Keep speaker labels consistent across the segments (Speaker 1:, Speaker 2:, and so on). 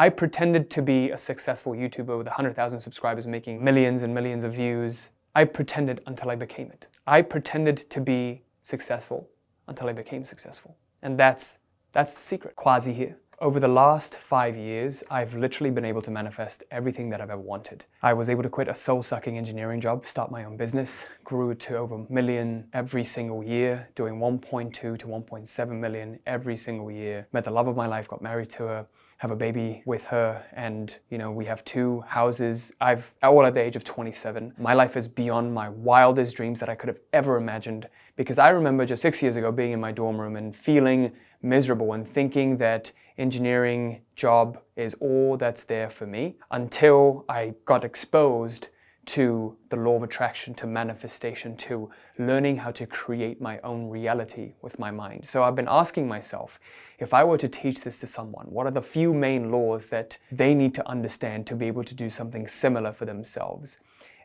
Speaker 1: I pretended to be a successful YouTuber with 100,000 subscribers making millions and millions of views. I pretended until I became it. I pretended to be successful until I became successful. And that's the secret. Quazi here. Over the last 5 years, I've literally been able to manifest everything that I've ever wanted. I was able to quit a soul-sucking engineering job, start my own business, grew to over $1 million every single year, doing 1.2 to 1.7 million every single year. Met the love of my life, got married to her, have a baby with her, and we have 2 houses. All at the age of 27. My life is beyond my wildest dreams that I could have ever imagined, because I remember just 6 years ago being in my dorm room and feeling miserable and thinking that engineering job is all that's there for me, until I got exposed to the law of attraction, to manifestation, to learning how to create my own reality with my mind. So I've been asking myself, if I were to teach this to someone, what are the few main laws that they need to understand to be able to do something similar for themselves?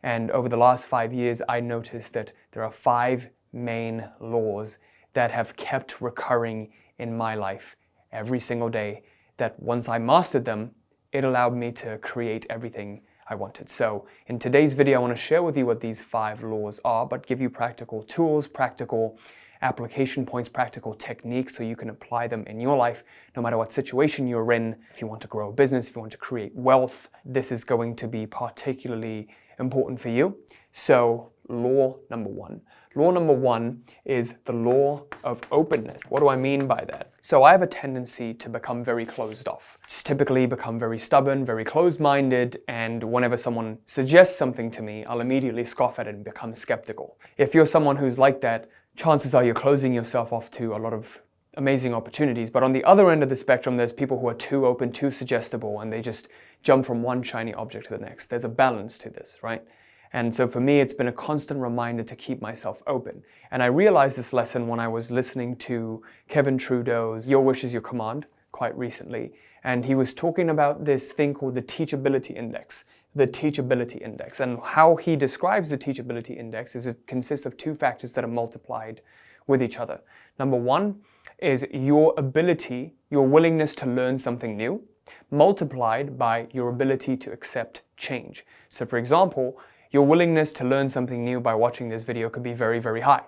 Speaker 1: And over the last 5 years, I noticed that there are 5 main laws that have kept recurring in my life every single day, that once I mastered them, it allowed me to create everything I wanted. So in today's video, I want to share with you what these 5 laws are, but give you practical tools, practical application points, practical techniques so you can apply them in your life, no matter what situation you're in. If you want to grow a business, if you want to create wealth, this is going to be particularly important for you. So law number 1. Law number 1 is the law of openness. What do I mean by that? So I have a tendency to become very closed off. Just typically become very stubborn, very closed-minded, and whenever someone suggests something to me, I'll immediately scoff at it and become skeptical. If you're someone who's like that, chances are you're closing yourself off to a lot of amazing opportunities. But on the other end of the spectrum, there's people who are too open, too suggestible, and they just jump from one shiny object to the next. There's a balance to this, right? And so for me, it's been a constant reminder to keep myself open. And I realized this lesson when I was listening to Kevin Trudeau's Your Wish is Your Command quite recently. And he was talking about this thing called the Teachability Index. The Teachability Index. And how he describes the Teachability Index is it consists of 2 factors that are multiplied with each other. Number 1 is your ability, your willingness to learn something new, multiplied by your ability to accept change. So for example, your willingness to learn something new by watching this video could be very, very high.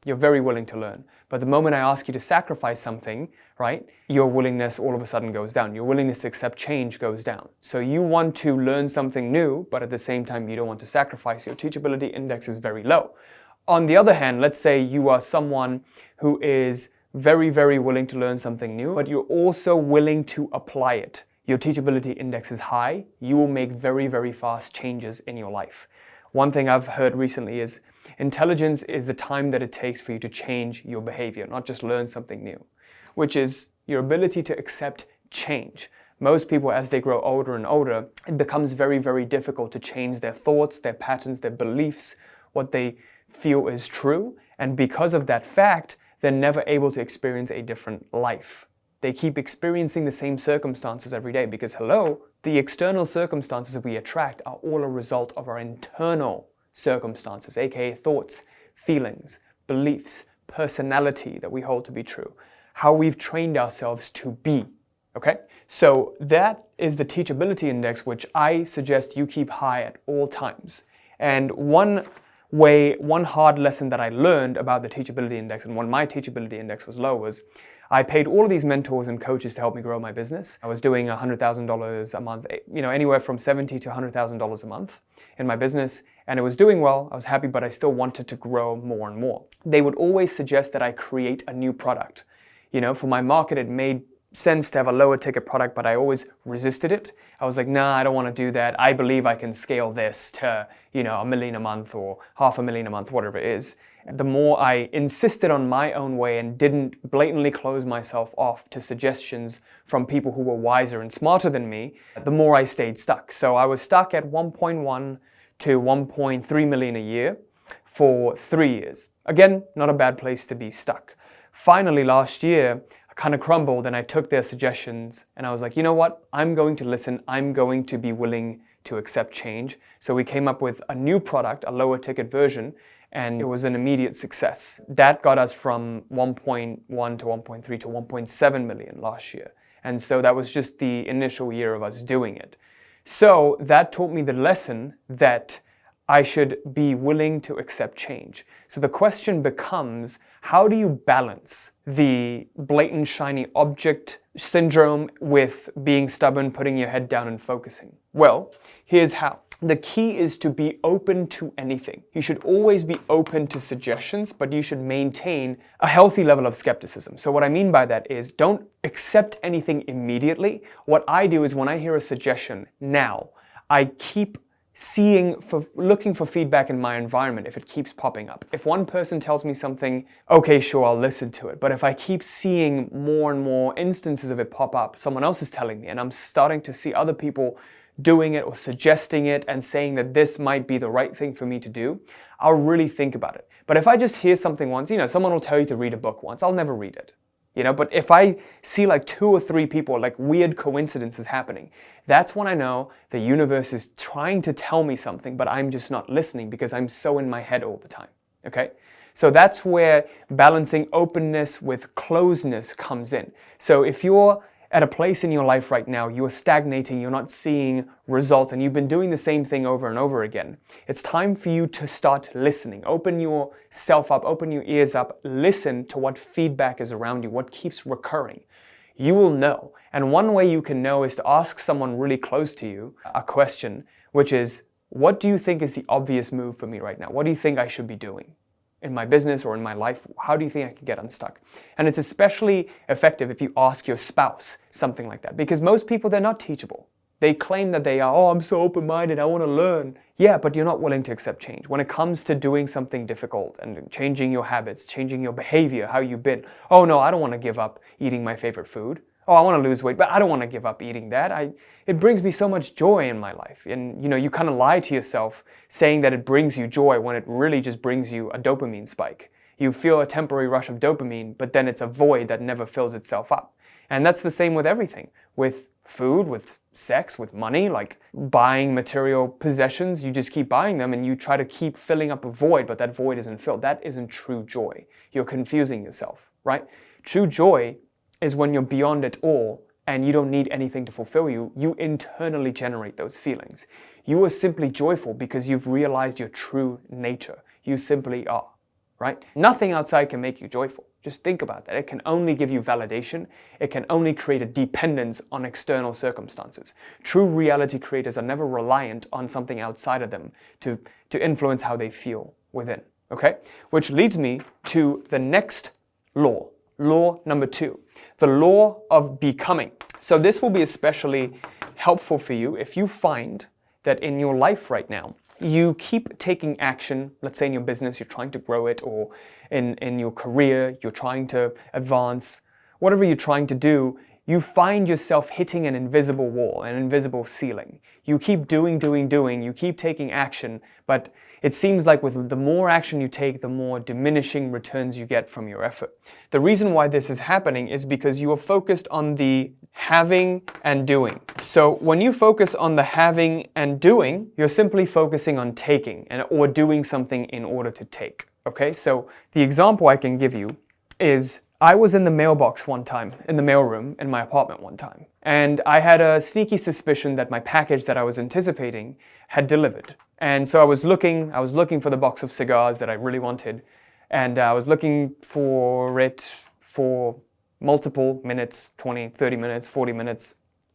Speaker 1: You're very willing to learn. But the moment I ask you to sacrifice something, right, your willingness all of a sudden goes down. Your willingness to accept change goes down. So you want to learn something new, but at the same time, you don't want to sacrifice. Your teachability index is very low. On the other hand, let's say you are someone who is very, very willing to learn something new, but you're also willing to apply it. Your teachability index is high. You will make very, very fast changes in your life. One thing I've heard recently is intelligence is the time that it takes for you to change your behavior, not just learn something new, which is your ability to accept change. Most people, as they grow older and older, it becomes very, very difficult to change their thoughts, their patterns, their beliefs, what they feel is true. And because of that fact, they're never able to experience a different life. They keep experiencing the same circumstances every day because, the external circumstances that we attract are all a result of our internal circumstances, aka thoughts, feelings, beliefs, personality that we hold to be true, how we've trained ourselves to be, okay? So that is the teachability index, which I suggest you keep high at all times. And one hard lesson that I learned about the teachability index and when my teachability index was low was I paid all of these mentors and coaches to help me grow my business. I was doing $100,000 a month, anywhere from $70,000 to $100,000 a month in my business. And it was doing well. I was happy, but I still wanted to grow more and more. They would always suggest that I create a new product. For my market, it made sense to have a lower ticket product, but I always resisted it. I was like, nah, I don't want to do that. I believe I can scale this to, $1 million a month or $500,000 a month, whatever it is. The more I insisted on my own way and didn't blatantly close myself off to suggestions from people who were wiser and smarter than me, the more I stayed stuck. So I was stuck at 1.1 to 1.3 million a year for 3 years. Again, not a bad place to be stuck. Finally, last year, I kind of crumbled and I took their suggestions and I was like, you know what? I'm going to listen. I'm going to be willing to accept change. So we came up with a new product, a lower ticket version, and it was an immediate success. That got us from 1.1 to 1.3 to 1.7 million last year. And so that was just the initial year of us doing it. So that taught me the lesson that I should be willing to accept change. So the question becomes, how do you balance the blatant shiny object syndrome with being stubborn, putting your head down and focusing? Well, here's how. The key is to be open to anything. You should always be open to suggestions, but you should maintain a healthy level of skepticism. So what I mean by that is don't accept anything immediately. What I do is when I hear a suggestion now, I keep looking for feedback in my environment if it keeps popping up. If one person tells me something, okay, sure, I'll listen to it. But if I keep seeing more and more instances of it pop up, someone else is telling me, and I'm starting to see other people doing it or suggesting it and saying that this might be the right thing for me to do, I'll really think about it. But if I just hear something once, someone will tell you to read a book once, I'll never read it. But if I see like 2 or 3 people, like weird coincidences happening, that's when I know the universe is trying to tell me something, but I'm just not listening because I'm so in my head all the time, okay? So that's where balancing openness with closeness comes in. So if you're at a place in your life right now, you're stagnating, you're not seeing results, and you've been doing the same thing over and over again, it's time for you to start listening. Open yourself up, open your ears up, listen to what feedback is around you, what keeps recurring. You will know. And one way you can know is to ask someone really close to you a question, which is, what do you think is the obvious move for me right now? What do you think I should be doing? In my business or in my life, how do you think I can get unstuck? And it's especially effective if you ask your spouse something like that, because most people, they're not teachable. They claim that they are, I'm so open-minded, I want to learn. Yeah, but you're not willing to accept change. When it comes to doing something difficult and changing your habits, changing your behavior, how you've been, oh no, I don't want to give up eating my favorite food. Oh, I want to lose weight, but I don't want to give up eating that. It brings me so much joy in my life. And you kind of lie to yourself saying that it brings you joy when it really just brings you a dopamine spike. You feel a temporary rush of dopamine, but then it's a void that never fills itself up. And that's the same with everything. With food, with sex, with money, like buying material possessions, you just keep buying them and you try to keep filling up a void, but that void isn't filled. That isn't true joy. You're confusing yourself, right? True joy is when you're beyond it all and you don't need anything to fulfill you. You internally generate those feelings. You are simply joyful because you've realized your true nature. You simply are, right? Nothing outside can make you joyful. Just think about that. It can only give you validation. It can only create a dependence on external circumstances. True reality creators are never reliant on something outside of them to influence how they feel within, okay? Which leads me to the next law. Law number 2, the law of becoming. So this will be especially helpful for you if you find that in your life right now, you keep taking action. Let's say in your business, you're trying to grow it, or in your career, you're trying to advance. Whatever you're trying to do, you find yourself hitting an invisible wall, an invisible ceiling. You keep doing, you keep taking action, but it seems like with the more action you take, the more diminishing returns you get from your effort. The reason why this is happening is because you are focused on the having and doing. So when you focus on the having and doing, you're simply focusing on taking or doing something in order to take. Okay, so the example I can give you is, I was in the mailbox one time, in the mailroom in my apartment one time, and I had a sneaky suspicion that my package that I was anticipating had delivered. And so I was looking for the box of cigars that I really wanted, and I was looking for it for multiple minutes, 20, 30 minutes, 40 minutes.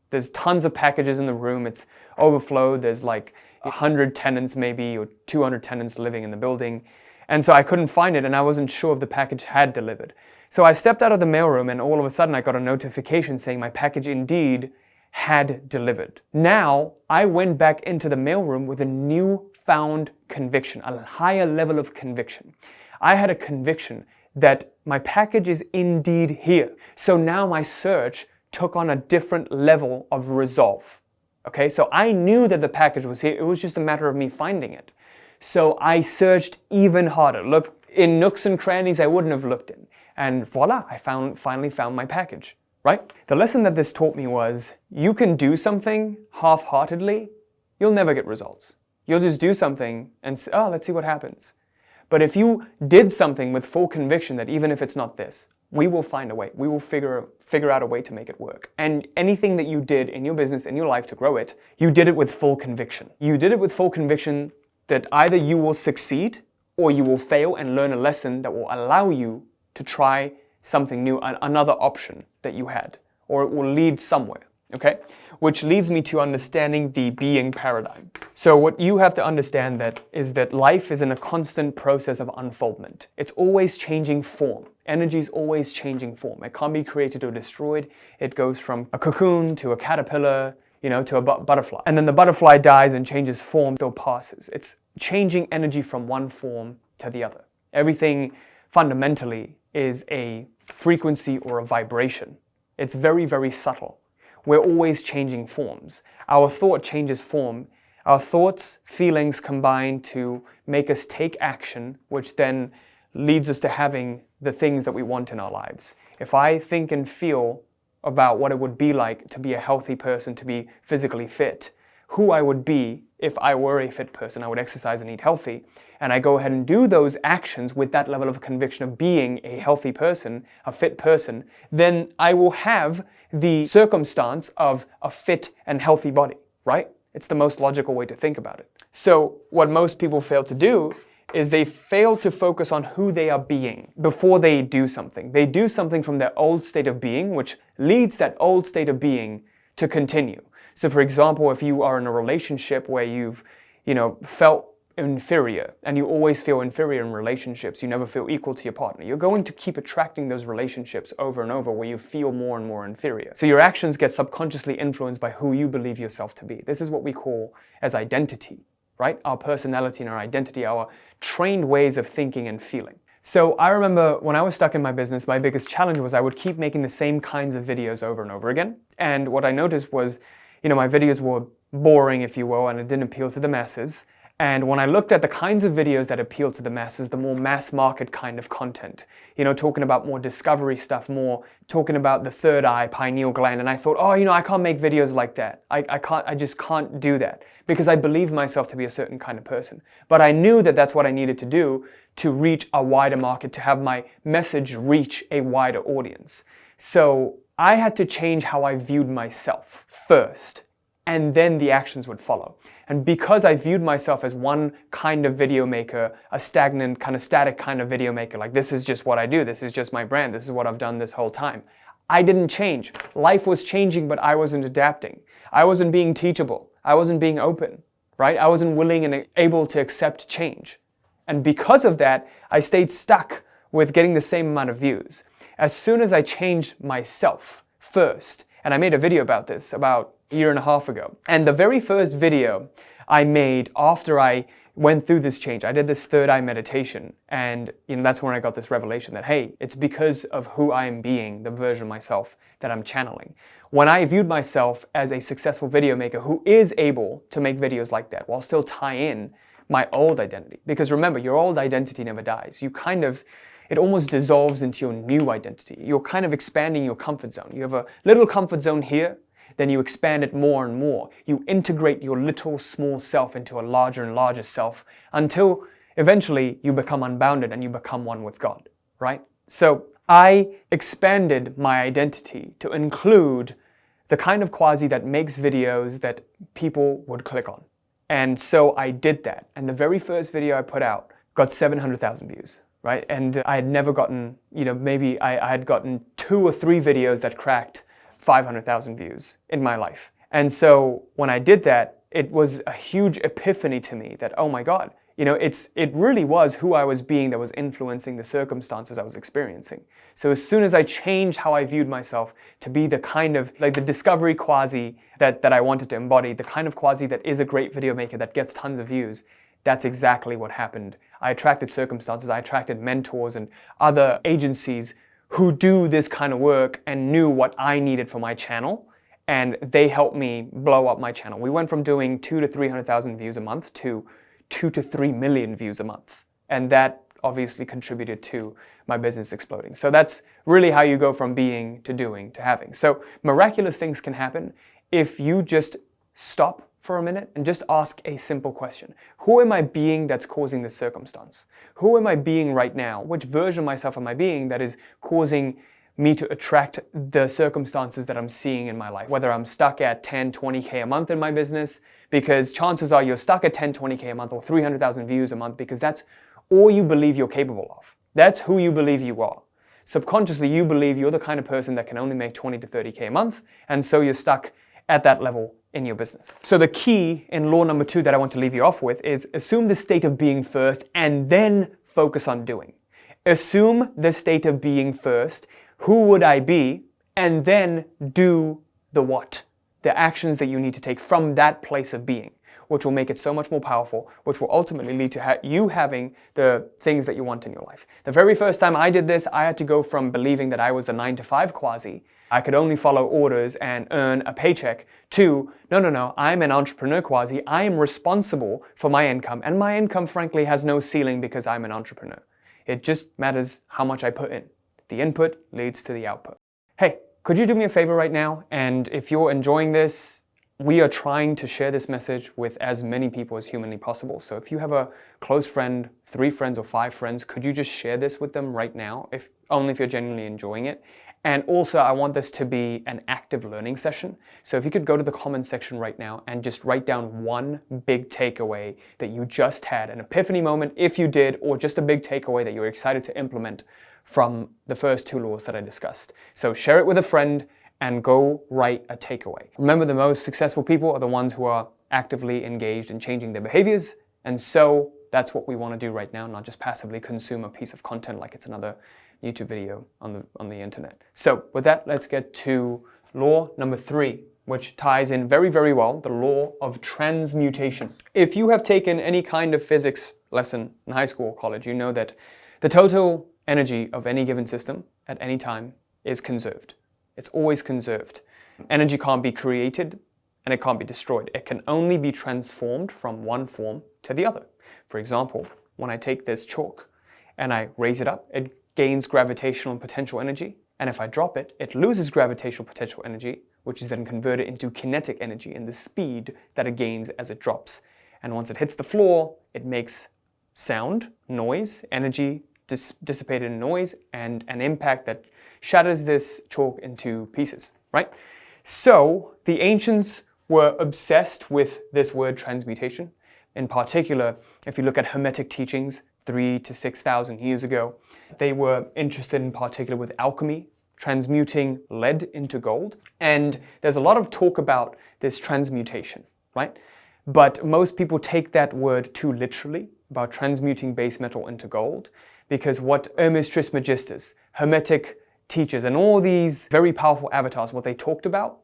Speaker 1: There's tons of packages in the room, it's overflowed, there's like 100 tenants maybe, or 200 tenants living in the building. And so I couldn't find it, and I wasn't sure if the package had delivered. So I stepped out of the mailroom, and all of a sudden I got a notification saying my package indeed had delivered. Now, I went back into the mailroom with a newfound conviction, a higher level of conviction. I had a conviction that my package is indeed here. So now my search took on a different level of resolve. Okay, so I knew that the package was here. It was just a matter of me finding it. So I searched even harder. Look in nooks and crannies I wouldn't have looked in. And voila, I finally found my package, right? The lesson that this taught me was, you can do something half-heartedly, you'll never get results. You'll just do something and say, oh, let's see what happens. But if you did something with full conviction that even if it's not this, We will find a way. We will figure out a way to make it work. And anything that you did in your business, in your life to grow it, you did it with full conviction. You did it with full conviction that either you will succeed or you will fail and learn a lesson that will allow you to try something new, another option that you had, or it will lead somewhere, okay? Which leads me to understanding the being paradigm. So what you have to understand is that life is in a constant process of unfoldment. It's always changing form. Energy is always changing form. It can't be created or destroyed. It goes from a cocoon to a caterpillar, to a butterfly. And then the butterfly dies and changes form, still passes. It's changing energy from one form to the other. Everything fundamentally is a frequency or a vibration. It's very, very subtle. We're always changing forms. Our thought changes form. Our thoughts, feelings combine to make us take action, which then leads us to having the things that we want in our lives. If I think and feel about what it would be like to be a healthy person, to be physically fit, who I would be if I were a fit person, I would exercise and eat healthy, and I go ahead and do those actions with that level of conviction of being a healthy person, a fit person, then I will have the circumstance of a fit and healthy body, right? It's the most logical way to think about it. So what most people fail to do is they fail to focus on who they are being before they do something. They do something from their old state of being, which leads that old state of being to continue. So for example, if you are in a relationship where you've, felt inferior, and you always feel inferior in relationships, you never feel equal to your partner, you're going to keep attracting those relationships over and over where you feel more and more inferior. So your actions get subconsciously influenced by who you believe yourself to be. This is what we call as identity, right? Our personality and our identity, our trained ways of thinking and feeling. So I remember when I was stuck in my business, my biggest challenge was I would keep making the same kinds of videos over and over again. And what I noticed was, my videos were boring, if you will, and it didn't appeal to the masses. And when I looked at the kinds of videos that appeal to the masses, the more mass market kind of content, talking about more discovery stuff, more talking about the third eye, pineal gland, and I thought, I can't make videos like that. I just can't do that because I believe myself to be a certain kind of person. But I knew that that's what I needed to do to reach a wider market, to have my message reach a wider audience. So I had to change how I viewed myself first, and then the actions would follow. And because I viewed myself as one kind of video maker, a stagnant, kind of static kind of video maker, like this is just what I do, this is just my brand, this is what I've done this whole time, I didn't change. Life was changing, but I wasn't adapting. I wasn't being teachable. I wasn't being open, right? I wasn't willing and able to accept change. And because of that, I stayed stuck with getting the same amount of views. As soon as I changed myself first, and I made a video about this about a year and a half ago. And the very first video I made after I went through this change, I did this third eye meditation. And that's when I got this revelation that, hey, it's because of who I am being, the version of myself that I'm channeling. When I viewed myself as a successful video maker who is able to make videos like that while still tie in my old identity. Because remember, your old identity never dies. It almost dissolves into your new identity. You're kind of expanding your comfort zone. You have a little comfort zone here, then you expand it more and more. You integrate your little small self into a larger and larger self until eventually you become unbounded and you become one with God, right? So I expanded my identity to include the kind of Quazi that makes videos that people would click on. And so I did that. And the very first video I put out got 700,000 views. Right? And I had never gotten, maybe I had gotten 2 or 3 videos that cracked 500,000 views in my life. And so when I did that, it was a huge epiphany to me that, oh my God, it really was who I was being that was influencing the circumstances I was experiencing. So as soon as I changed how I viewed myself to be the kind of, like the discovery Quazi that I wanted to embody, the kind of Quazi that is a great video maker that gets tons of views, that's exactly what happened. I attracted circumstances, I attracted mentors and other agencies who do this kind of work and knew what I needed for my channel, and they helped me blow up my channel. We went from doing 200,000 to 300,000 views a month to 2 to 3 million views a month. And that obviously contributed to my business exploding. So that's really how you go from being to doing to having. So miraculous things can happen if you just stop for a minute and just ask a simple question. Who am I being that's causing this circumstance? Who am I being right now? Which version of myself am I being that is causing me to attract the circumstances that I'm seeing in my life? Whether I'm stuck at 10, 20K a month in my business, because chances are you're stuck at 10, 20K a month or 300,000 views a month because that's all you believe you're capable of. That's who you believe you are. Subconsciously, you believe you're the kind of person that can only make 20 to 30K a month, and so you're stuck at that level in your business. So the key in law number 2 that I want to leave you off with is assume the state of being first and then focus on doing. Assume the state of being first, who would I be, and then do the what, the actions that you need to take from that place of being, which will make it so much more powerful, which will ultimately lead to you having the things that you want in your life. The very first time I did this, I had to go from believing that I was the 9-to-5 Quazi, I could only follow orders and earn a paycheck, to, no, I'm an entrepreneur Quazi, I am responsible for my income, and my income frankly has no ceiling because I'm an entrepreneur. It just matters how much I put in. The input leads to the output. Hey, could you do me a favor right now? And if you're enjoying this, we are trying to share this message with as many people as humanly possible. So if you have a close friend, 3 friends or 5 friends, could you just share this with them right now? Only if you're genuinely enjoying it. And also, I want this to be an active learning session. So if you could go to the comments section right now and just write down one big takeaway that you just had, an epiphany moment if you did, or just a big takeaway that you're excited to implement from the first 2 laws that I discussed. So share it with a friend and go write a takeaway. Remember, the most successful people are the ones who are actively engaged in changing their behaviors. And so that's what we want to do right now, not just passively consume a piece of content like it's another YouTube video on the internet. So with that, let's get to law number 3, which ties in very, very well, the law of transmutation. If you have taken any kind of physics lesson in high school or college, you know that the total energy of any given system at any time is conserved. It's always conserved. Energy can't be created and it can't be destroyed. It can only be transformed from one form to the other. For example, when I take this chalk and I raise it up, it gains gravitational and potential energy. And if I drop it, it loses gravitational potential energy, which is then converted into kinetic energy in the speed that it gains as it drops. And once it hits the floor, it makes sound, noise, energy dissipated in noise, and an impact that shatters this chalk into pieces, right? So the ancients were obsessed with this word transmutation. In particular, if you look at Hermetic teachings 3,000 to 6,000 years ago, they were interested in particular with alchemy, transmuting lead into gold. And there's a lot of talk about this transmutation, right? But most people take that word too literally, about transmuting base metal into gold, because what Hermes Trismegistus, Hermetic teachers, and all these very powerful avatars, what they talked about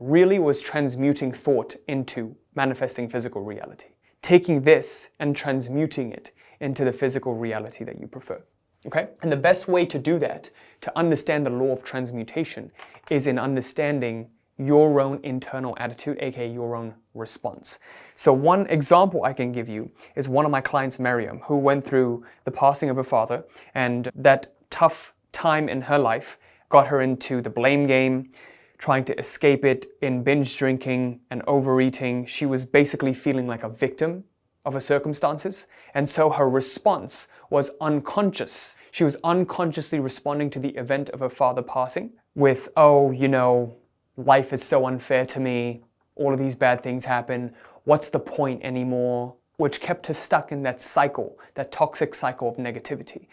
Speaker 1: really was transmuting thought into manifesting physical reality. Taking this and transmuting it into the physical reality that you prefer. Okay? And the best way to do that, to understand the law of transmutation, is in understanding your own internal attitude, aka your own response. So one example I can give you is one of my clients, Miriam, who went through the passing of her father, and that tough time in her life got her into the blame game, trying to escape it in binge drinking and overeating. She was basically feeling like a victim of her circumstances. And so her response was unconscious. She was unconsciously responding to the event of her father passing with, oh, you know, life is so unfair to me. All of these bad things happen. What's the point anymore? Which kept her stuck in that cycle, that toxic cycle of negativity.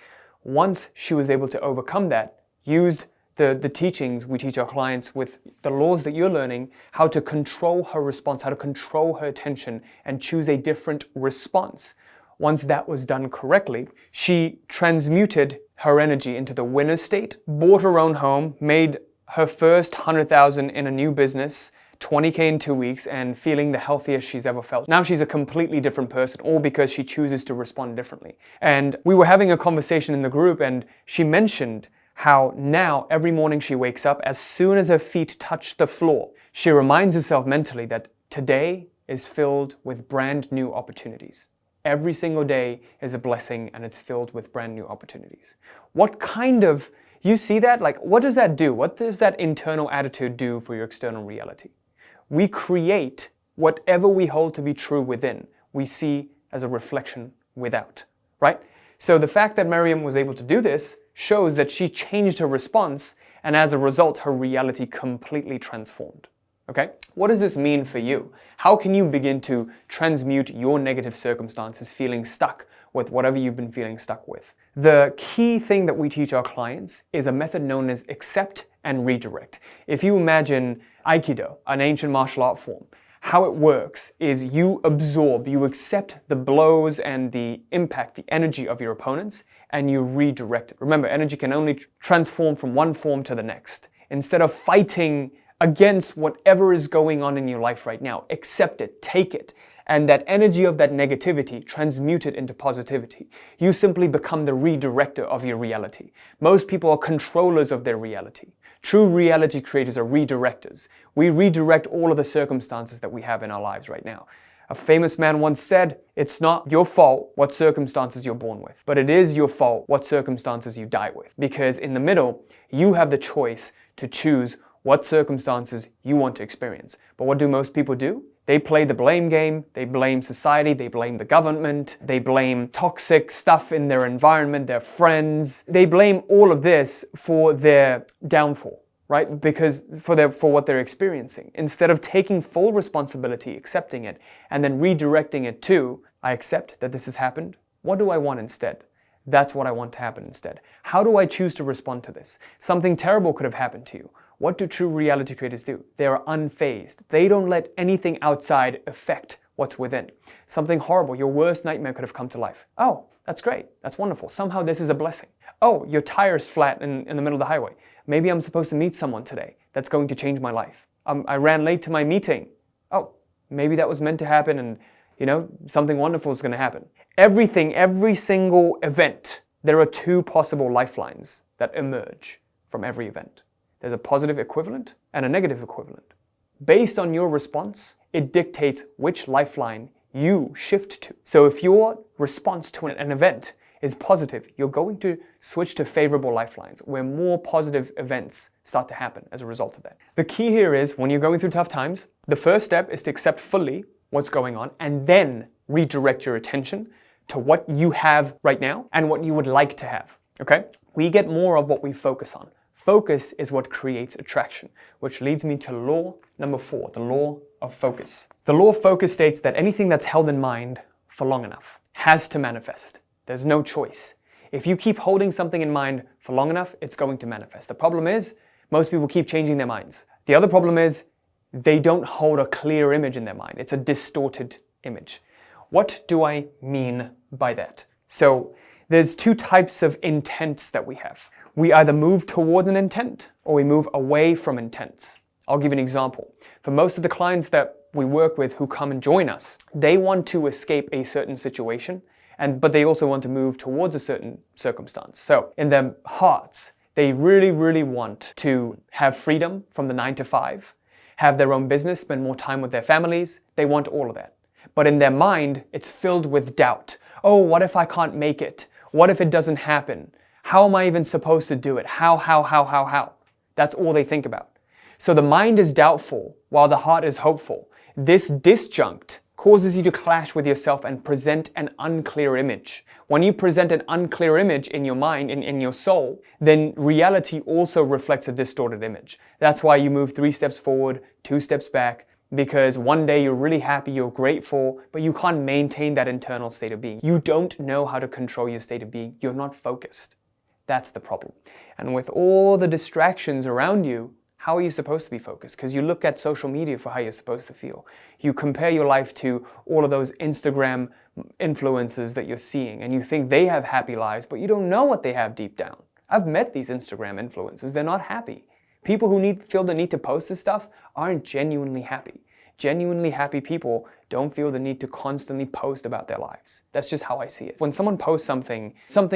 Speaker 1: Once she was able to overcome that, used the teachings we teach our clients with the laws that you're learning, how to control her response, how to control her attention and choose a different response. Once that was done correctly, she transmuted her energy into the winner state, bought her own home, made her first 100,000 in a new business, 20K in 2 weeks, and feeling the healthiest she's ever felt. Now she's a completely different person, all because she chooses to respond differently. And we were having a conversation in the group, and she mentioned how now every morning she wakes up, as soon as her feet touch the floor, she reminds herself mentally that today is filled with brand new opportunities. Every single day is a blessing and it's filled with brand new opportunities. What kind of, you see that? Like, what does that do? What does that internal attitude do for your external reality? We create Whatever we hold to be true within, we see as a reflection without, right? So the fact that Miriam was able to do this shows that she changed her response, and as a result, her reality completely transformed. Okay? What does this mean for you? How can you begin to transmute your negative circumstances, feeling stuck with whatever you've been feeling stuck with? The key thing that we teach our clients is a method known as accept and redirect. If you imagine Aikido, an ancient martial art form, how it works is you absorb, you accept the blows and the impact, the energy of your opponents, and you redirect it. Remember, energy can only transform from one form to the next. Instead of fighting against whatever is going on in your life right now, accept it, take it, and that energy of that negativity, transmute it into positivity. You simply become the redirector of your reality. Most people are controllers of their reality. True reality creators are redirectors. We redirect all of the circumstances that we have in our lives right now. A famous man once said, it's not your fault what circumstances you're born with, but it is your fault what circumstances you die with. Because in the middle, you have the choice to choose what circumstances you want to experience. But what do most people do? They play the blame game, they blame society, they blame the government, they blame toxic stuff in their environment, their friends. They blame all of this for their downfall, right? Because for what they're experiencing. Instead of taking full responsibility, accepting it, and then redirecting it to, I accept that this has happened. What do I want instead? That's what I want to happen instead. How do I choose to respond to this? Something terrible could have happened to you. What do true reality creators do? They are unfazed. They don't let anything outside affect what's within. Something horrible, your worst nightmare could have come to life. Oh, that's great. That's wonderful. Somehow this is a blessing. Oh, your tire's flat in the middle of the highway. Maybe I'm supposed to meet someone today that's going to change my life. I ran late to my meeting. Oh, maybe that was meant to happen, and something wonderful is going to happen. Everything, every single event, there are two possible lifelines that emerge from every event. There's a positive equivalent and a negative equivalent. Based on your response, it dictates which lifeline you shift to. So if your response to an event is positive, you're going to switch to favorable lifelines where more positive events start to happen as a result of that. The key here is when you're going through tough times, the first step is to accept fully what's going on and then redirect your attention to what you have right now and what you would like to have. Okay? We get more of what we focus on. Focus is what creates attraction, which leads me to law number 4, the law of focus. The law of focus states that anything that's held in mind for long enough has to manifest. There's no choice. If you keep holding something in mind for long enough, it's going to manifest. The problem is, most people keep changing their minds. The other problem is, they don't hold a clear image in their mind. It's a distorted image. What do I mean by that? So, there's two types of intents that we have. We either move toward an intent or we move away from intents. I'll give you an example. For most of the clients that we work with who come and join us, they want to escape a certain situation, but they also want to move towards a certain circumstance. So in their hearts, they really, really want to have freedom from the 9 to 5, have their own business, spend more time with their families. They want all of that. But in their mind, it's filled with doubt. Oh, what if I can't make it? What if it doesn't happen? How am I even supposed to do it? How? That's all they think about. So the mind is doubtful while the heart is hopeful. This disjunct causes you to clash with yourself and present an unclear image. When you present an unclear image in your mind, in your soul, then reality also reflects a distorted image. That's why you move 3 steps forward, 2 steps back, because one day you're really happy, you're grateful, but you can't maintain that internal state of being. You don't know how to control your state of being. You're not focused. That's the problem. And with all the distractions around you, how are you supposed to be focused? Because you look at social media for how you're supposed to feel. You compare your life to all of those Instagram influencers that you're seeing, and you think they have happy lives, but you don't know what they have deep down. I've met these Instagram influencers. They're not happy. People who feel the need to post this stuff aren't genuinely happy. Genuinely happy people don't feel the need to constantly post about their lives. That's just how I see it. When someone posts something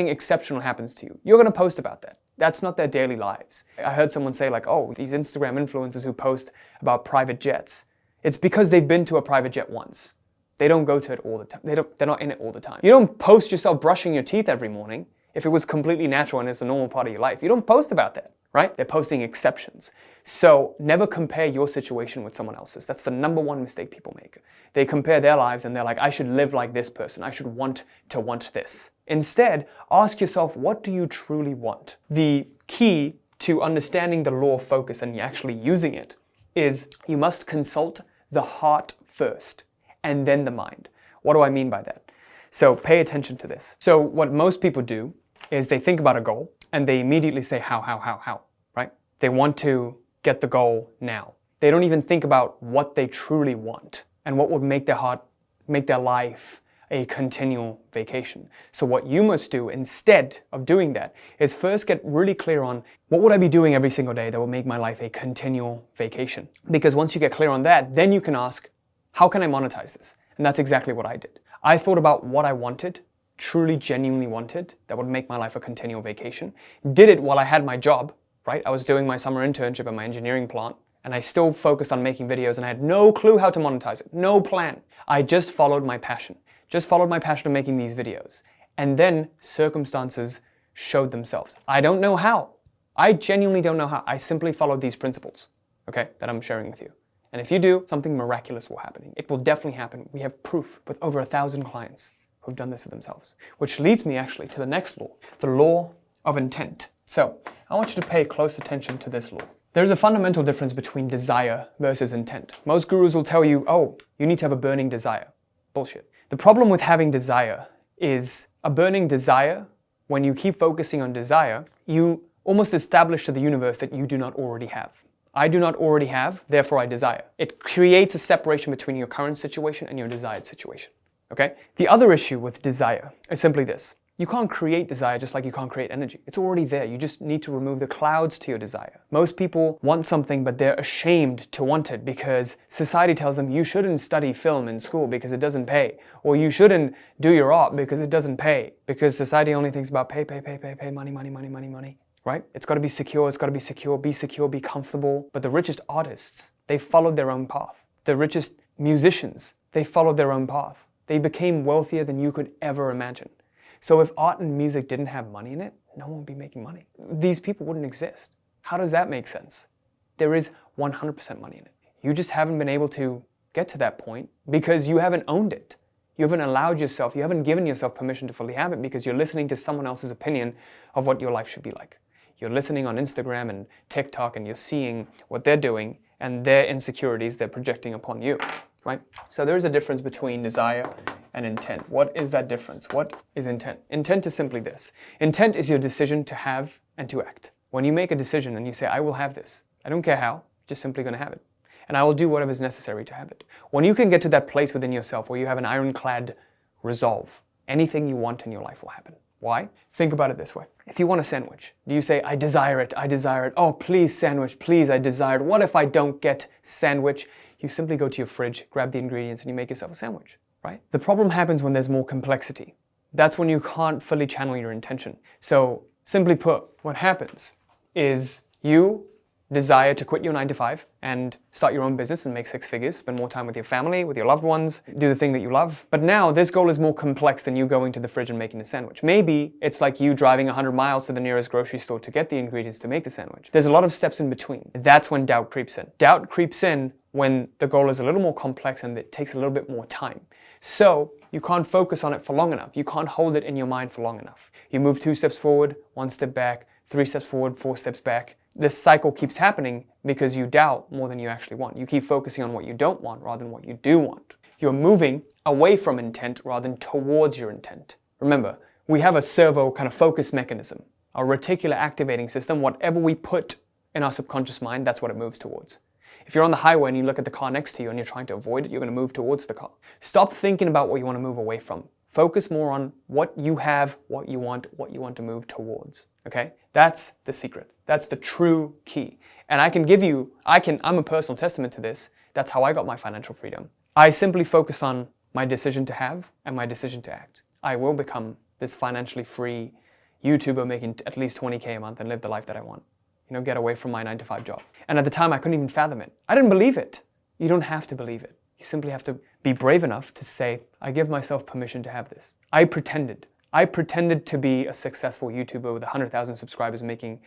Speaker 1: exceptional happens to you, you're going to post about that. That's not their daily lives. I heard someone say oh, these Instagram influencers who post about private jets, it's because they've been to a private jet once. They don't go to it all the time. They're not in it all the time. You don't post yourself brushing your teeth every morning. If it was completely natural and it's a normal part of your life, you don't post about that. right? They're posting exceptions. So never compare your situation with someone else's. That's the number one mistake people make. They compare their lives and they're like, I should live like this person. I should want to want this. Instead, ask yourself, what do you truly want? The key to understanding the law of focus and actually using it is you must consult the heart first and then the mind. What do I mean by that? So pay attention to this. So what most people do is they think about a goal and they immediately say how, right? They want to get the goal now. They don't even think about what they truly want and what would make their life a continual vacation. So what you must do instead of doing that is first get really clear on what would I be doing every single day that will make my life a continual vacation? Because once you get clear on that, then you can ask, how can I monetize this? And that's exactly what I did. I thought about what I wanted, truly genuinely wanted, that would make my life a continual vacation. Did it while I had my job, right? I was doing my summer internship at my engineering plant, and I still focused on making videos, and I had no clue how to monetize it, no plan. I just followed my passion. Just followed my passion of making these videos. And then circumstances showed themselves. I don't know how. I genuinely don't know how. I simply followed these principles, okay, that I'm sharing with you. And if you do, something miraculous will happen. It will definitely happen. We have proof with over 1,000 clients who've done this for themselves. Which leads me actually to the next law, the law of intent. So I want you to pay close attention to this law. There's a fundamental difference between desire versus intent. Most gurus will tell you, oh, you need to have a burning desire. Bullshit. The problem with having desire is a burning desire. When you keep focusing on desire, you almost establish to the universe that you do not already have. I do not already have, therefore I desire. It creates a separation between your current situation and your desired situation. Okay? The other issue with desire is simply this. You can't create desire just like you can't create energy. It's already there. You just need to remove the clouds to your desire. Most people want something, but they're ashamed to want it because society tells them you shouldn't study film in school because it doesn't pay. Or you shouldn't do your art because it doesn't pay. Because society only thinks about pay, money. Right? It's got to be secure, be comfortable. But the richest artists, they followed their own path. The richest musicians, they followed their own path. They became wealthier than you could ever imagine. So if art and music didn't have money in it, no one would be making money. These people wouldn't exist. How does that make sense? There is 100% money in it. You just haven't been able to get to that point because you haven't owned it. You haven't allowed yourself, you haven't given yourself permission to fully have it because you're listening to someone else's opinion of what your life should be like. You're listening on Instagram and TikTok and you're seeing what they're doing and their insecurities they're projecting upon you, right? So there is a difference between desire and intent. What is that difference? What is intent? Intent is simply this. Intent is your decision to have and to act. When you make a decision and you say, I will have this, I don't care how, just simply going to have it. And I will do whatever is necessary to have it. When you can get to that place within yourself where you have an ironclad resolve, anything you want in your life will happen. Why? Think about it this way. If you want a sandwich, do you say, I desire it, oh please sandwich, please I desire it. What if I don't get sandwich? You simply go to your fridge, grab the ingredients and you make yourself a sandwich. Right? The problem happens when there's more complexity. That's when you can't fully channel your intention. So simply put, what happens is you desire to quit your 9-to-5 and start your own business and make 6 figures, spend more time with your family, with your loved ones, do the thing that you love. But now this goal is more complex than you going to the fridge and making the sandwich. Maybe it's like you driving 100 miles to the nearest grocery store to get the ingredients to make the sandwich. There's a lot of steps in between. That's when doubt creeps in. Doubt creeps in when the goal is a little more complex and it takes a little bit more time. So you can't focus on it for long enough. You can't hold it in your mind for long enough. You move 2 steps forward, 1 step back, 3 steps forward, 4 steps back. This cycle keeps happening because you doubt more than you actually want. You keep focusing on what you don't want rather than what you do want. You're moving away from intent rather than towards your intent. Remember, we have a servo kind of focus mechanism, a reticular activating system. Whatever we put in our subconscious mind, that's what it moves towards. If you're on the highway and you look at the car next to you and you're trying to avoid it, you're going to move towards the car. Stop thinking about what you want to move away from. Focus more on what you have, what you want to move towards. Okay? That's the secret. That's the true key. And I'm a personal testament to this. That's how I got my financial freedom. I simply focused on my decision to have and my decision to act. I will become this financially free YouTuber making at least 20K a month and live the life that I want. Get away from my 9-to-5 job. And at the time, I couldn't even fathom it. I didn't believe it. You don't have to believe it. You simply have to be brave enough to say, I give myself permission to have this. I pretended to be a successful YouTuber with 100,000 subscribers making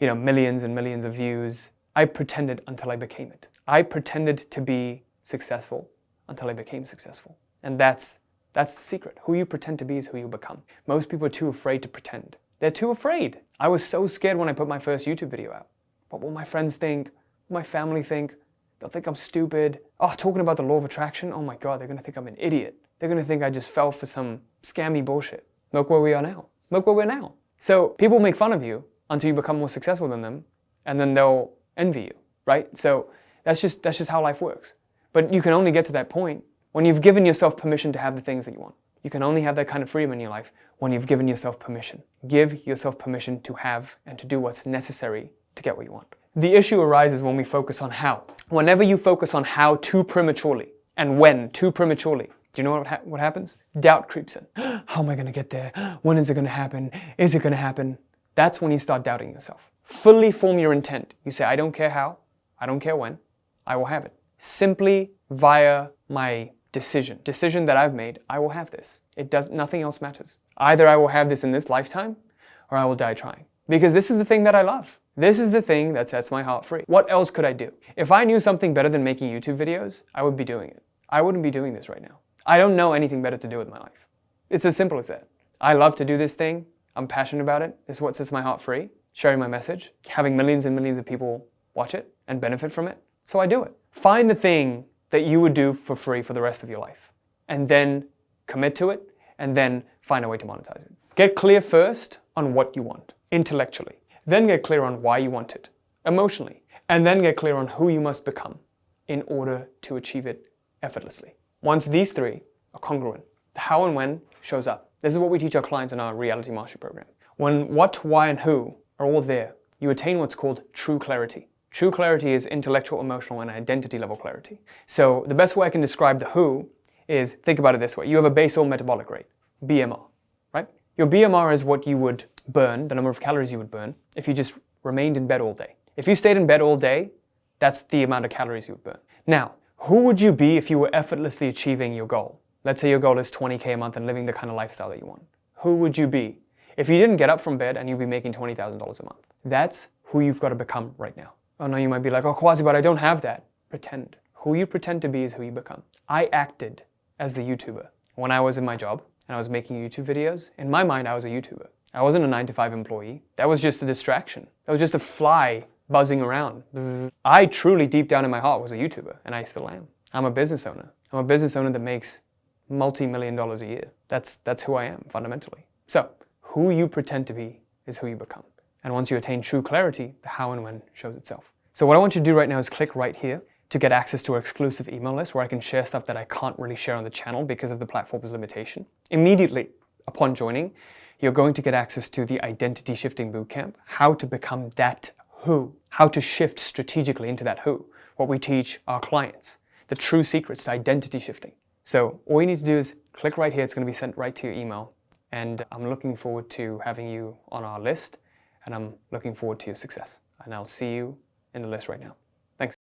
Speaker 1: millions and millions of views. I pretended until I became it. I pretended to be successful until I became successful. And that's the secret. Who you pretend to be is who you become. Most people are too afraid to pretend. They're too afraid. I was so scared when I put my first YouTube video out. What will my friends think? What will my family think? They'll think I'm stupid. Oh, talking about the law of attraction? Oh my God, they're gonna think I'm an idiot. They're gonna think I just fell for some scammy bullshit. Look where we are now. Look where we're now. So people make fun of you until you become more successful than them, and then they'll envy you, right? So that's just how life works. But you can only get to that point when you've given yourself permission to have the things that you want. You can only have that kind of freedom in your life when you've given yourself permission. Give yourself permission to have and to do what's necessary to get what you want. The issue arises when we focus on how. Whenever you focus on how too prematurely and when too prematurely, do you know what happens? Doubt creeps in. How am I going to get there? When is it going to happen? Is it going to happen? That's when you start doubting yourself. Fully form your intent. You say, I don't care how, I don't care when, I will have it. Simply via my decision that I've made, I will have this. Nothing else matters. Either I will have this in this lifetime or I will die trying. Because this is the thing that I love. This is the thing that sets my heart free. What else could I do? If I knew something better than making YouTube videos, I would be doing it. I wouldn't be doing this right now. I don't know anything better to do with my life. It's as simple as that. I love to do this thing. I'm passionate about it. It's what sets my heart free. Sharing my message, having millions and millions of people watch it and benefit from it. So I do it. Find the thing that you would do for free for the rest of your life, and then commit to it, and then find a way to monetize it. Get clear first on what you want, intellectually. Then get clear on why you want it, emotionally. And then get clear on who you must become in order to achieve it effortlessly. Once these three are congruent, the how and when shows up. This is what we teach our clients in our reality mastery program. When what, why, and who are all there, you attain what's called true clarity. True clarity is intellectual, emotional, and identity level clarity. So the best way I can describe the who is, think about it this way. You have a basal metabolic rate, BMR, right? Your BMR is what you would burn, the number of calories you would burn, if you just remained in bed all day. If you stayed in bed all day, that's the amount of calories you would burn. Now, who would you be if you were effortlessly achieving your goal? Let's say your goal is $20K a month and living the kind of lifestyle that you want. Who would you be if you didn't get up from bed and you'd be making $20,000 a month? That's who you've got to become right now. Oh no, you might be like, oh Quazi, but I don't have that. Pretend. Who you pretend to be is who you become. I acted as the YouTuber. When I was in my job and I was making YouTube videos, in my mind I was a YouTuber. I wasn't a 9-to-5 employee. That was just a distraction. That was just a fly buzzing around. Bzz. I truly, deep down in my heart, was a YouTuber, and I still am. I'm a business owner. I'm a business owner that makes multi-million dollars a year. That's who I am, fundamentally. So, who you pretend to be is who you become. And once you attain true clarity, the how and when shows itself. So what I want you to do right now is click right here to get access to our exclusive email list where I can share stuff that I can't really share on the channel because of the platform's limitation. Immediately upon joining, you're going to get access to the Identity Shifting Bootcamp, how to become that who, how to shift strategically into that who, what we teach our clients, the true secrets to identity shifting. So all you need to do is click right here. It's going to be sent right to your email. And I'm looking forward to having you on our list. And I'm looking forward to your success. And I'll see you in the list right now. Thanks.